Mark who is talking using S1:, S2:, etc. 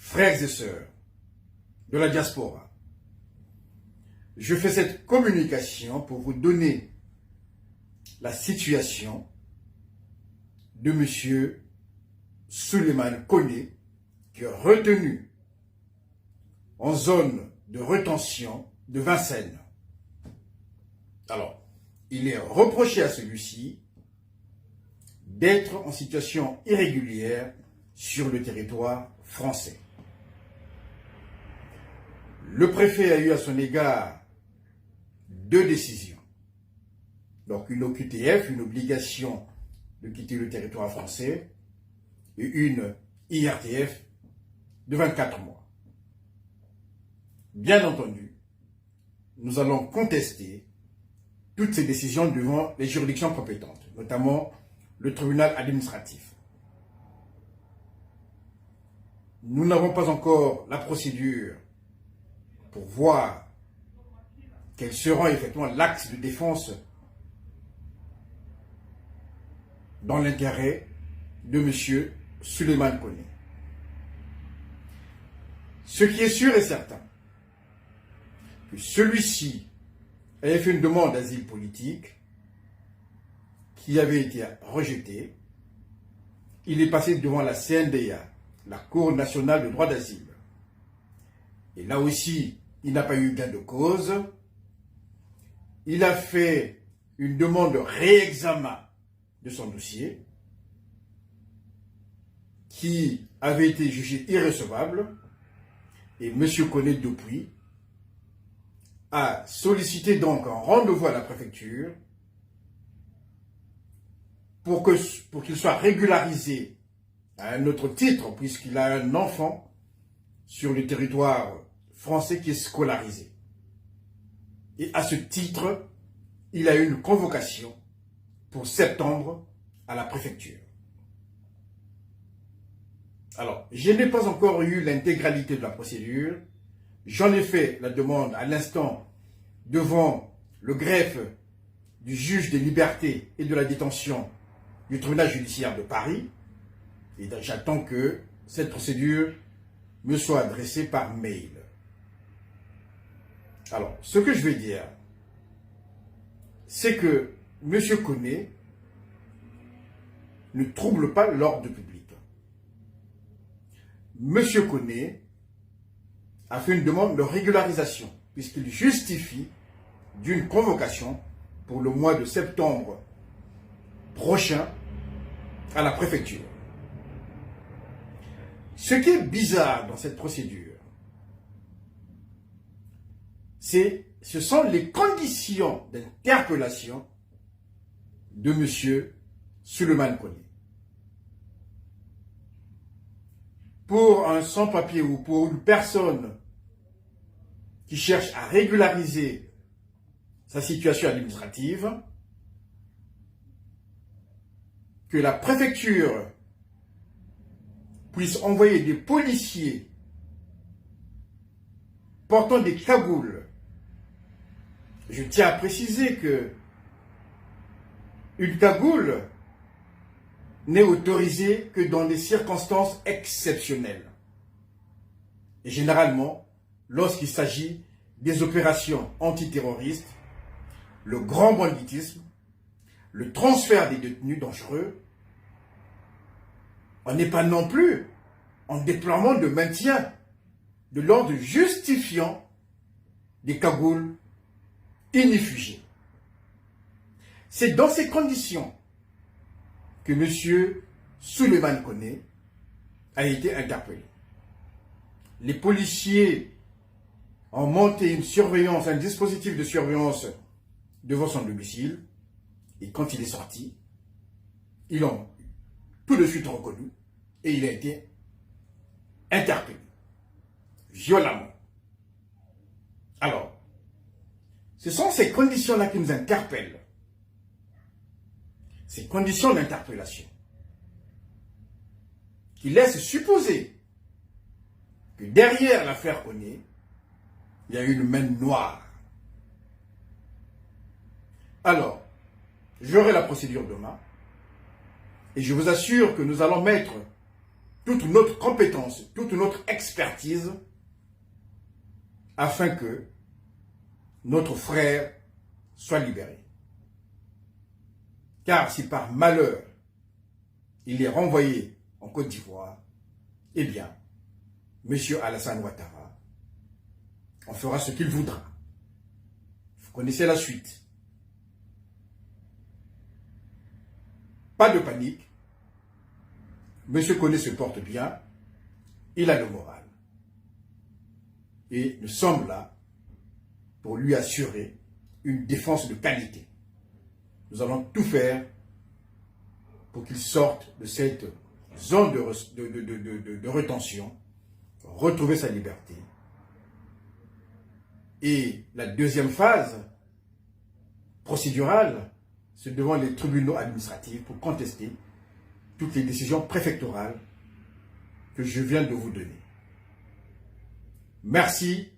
S1: frères et sœurs de la diaspora, je fais cette communication pour vous donner la situation de M. Souleymane Koné, qui est retenu en zone de rétention de Vincennes. Alors, il est reproché à celui-ci d'être en situation irrégulière sur le territoire français. Le préfet a eu à son égard 2 décisions. Donc une OQTF, une obligation de quitter le territoire français, et une IRTF de 24 mois. Bien entendu, nous allons contester toutes ces décisions devant les juridictions compétentes, notamment le tribunal administratif. Nous n'avons pas encore la procédure pour voir quel sera effectivement l'axe de défense dans l'intérêt de M. Souleymane Koné. Ce qui est sûr et certain, que celui-ci avait fait une demande d'asile politique qui avait été rejetée. Il est passé devant la CNDA, la Cour nationale de droit d'asile. Et là aussi, il n'a pas eu gain de cause. Il a fait une demande de réexamen de son dossier qui avait été jugé irrecevable. Et M. Koné depuis a sollicité donc un rendez-vous à la préfecture pour qu'il soit régularisé à un autre titre, puisqu'il a un enfant sur le territoire français qui est scolarisé. Et à ce titre, il a eu une convocation pour septembre à la préfecture. Alors, je n'ai pas encore eu l'intégralité de la procédure. J'en ai fait la demande à l'instant devant le greffe du juge des libertés et de la détention du tribunal judiciaire de Paris. Et j'attends que cette procédure me soit adressée par mail. Alors, ce que je vais dire, c'est que M. Koné ne trouble pas l'ordre public. M. Koné a fait une demande de régularisation, puisqu'il justifie d'une convocation pour le mois de septembre prochain à la préfecture. Ce qui est bizarre dans cette procédure, ce sont les conditions d'interpellation de M. Souleymane Koné. Pour un sans-papier ou pour une personne qui cherche à régulariser sa situation administrative, que la préfecture puisse envoyer des policiers portant des cagoules. Je tiens à préciser que une cagoule n'est autorisée que dans des circonstances exceptionnelles. Et généralement, lorsqu'il s'agit des opérations antiterroristes, le grand banditisme, le transfert des détenus dangereux, on n'est pas non plus en déploiement de maintien de l'ordre justifiant des cagoules inifugées. C'est dans ces conditions que M. Souleymane Koné a été interpellé. Les policiers ont monté une surveillance, un dispositif de surveillance devant son domicile, et quand il est sorti, ils l'ont tout de suite reconnu et il a été interpellé violemment. Alors, ce sont ces conditions-là qui nous interpellent. Ces conditions d'interpellation qui laissent supposer que derrière l'affaire Koné, il y a eu une main noire. Alors, j'aurai la procédure demain et je vous assure que nous allons mettre toute notre compétence, toute notre expertise, afin que notre frère soit libéré. Car si par malheur, il est renvoyé en Côte d'Ivoire, eh bien, M. Alassane Ouattara, on fera ce qu'il voudra. Vous connaissez la suite. Pas de panique. Monsieur Koné se porte bien. Il a le moral. Et nous sommes là pour lui assurer une défense de qualité. Nous allons tout faire pour qu'il sorte de cette zone de rétention, retrouver sa liberté. Et la deuxième phase procédurale, c'est devant les tribunaux administratifs pour contester toutes les décisions préfectorales que je viens de vous donner. Merci